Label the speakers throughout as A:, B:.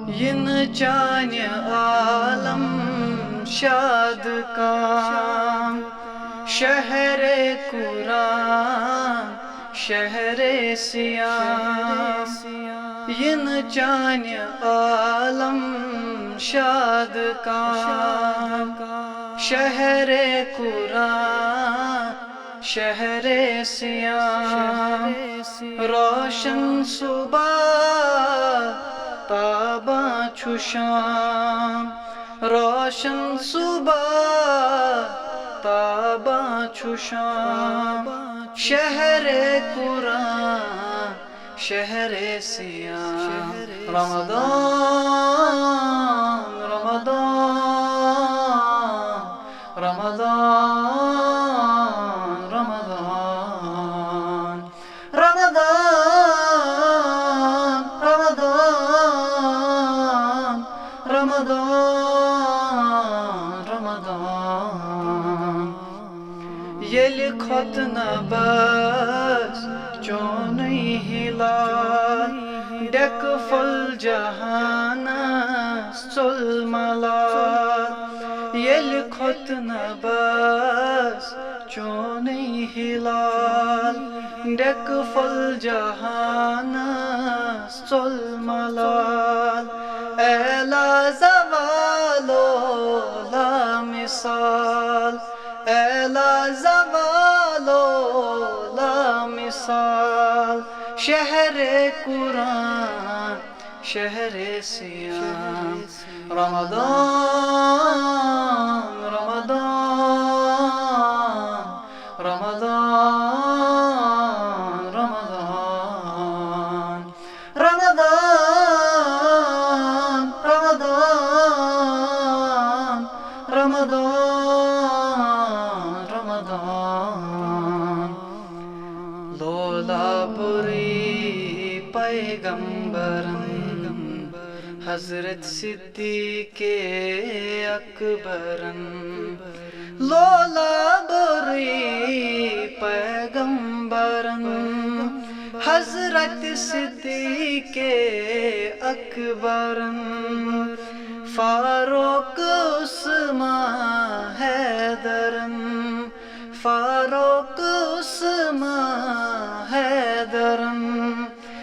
A: ین چانہ عالم شاد کام شہر قرآن شہر سیام ین چانہ عالم شاد کام شہر قرآن شہر سیام روشن صبح تاباں چھو شام روشن صبح تاباں چھو شام شہر قرآن شہر سیام رمضان رمضان رمضان رمضان رمضان رمضان رمضان رمضان یل کھوت نہ بس چونی ہلال ڈیک فل جہانس ژول ملال یل کھوت نہ بس چونی ہلال ڈیک فل جہانس ژول ملال اے لا زوالو لا مثال اے لا زوالو لا مثال شہر قرآن شہر سیام رمضان رمضان رمضان رمضان رمضان رمضان رمضان رمضان لولا پوری پیغمبرن حضرت صدیق اکبرن لولا بری پیغمبرن حضرت صدیق اکبرن فاروق عثمان حیدرن فاروق عثمان حیدرن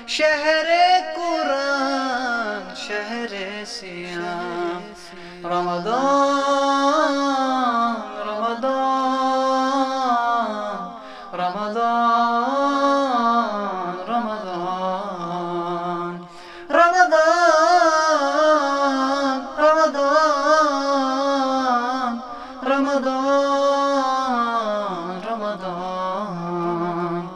A: شہر قرآن شہر سیام رمضان رمضان رمضان رمضان رمضان رمضان رمضان رمضان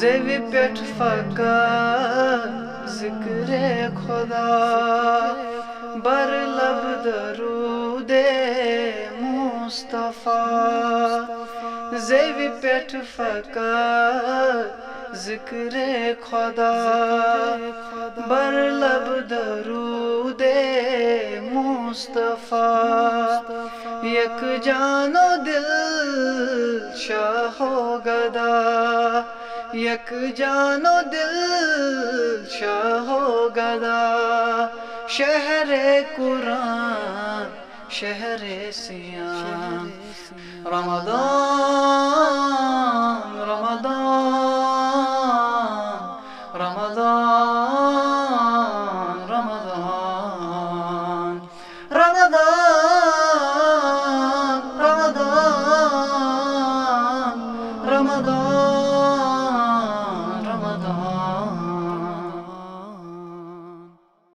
A: زیوی پیٹھ فقط ذکر خدا بر لب درود مصطفیٰ زیوی پیٹھ فقط ذکر خدا بر لب درود مصطفیٰ یک جان و دل شاہ و گدا یک جان و دل شاہ و گدا شہر قرآن شہر سیام رمضان رمضان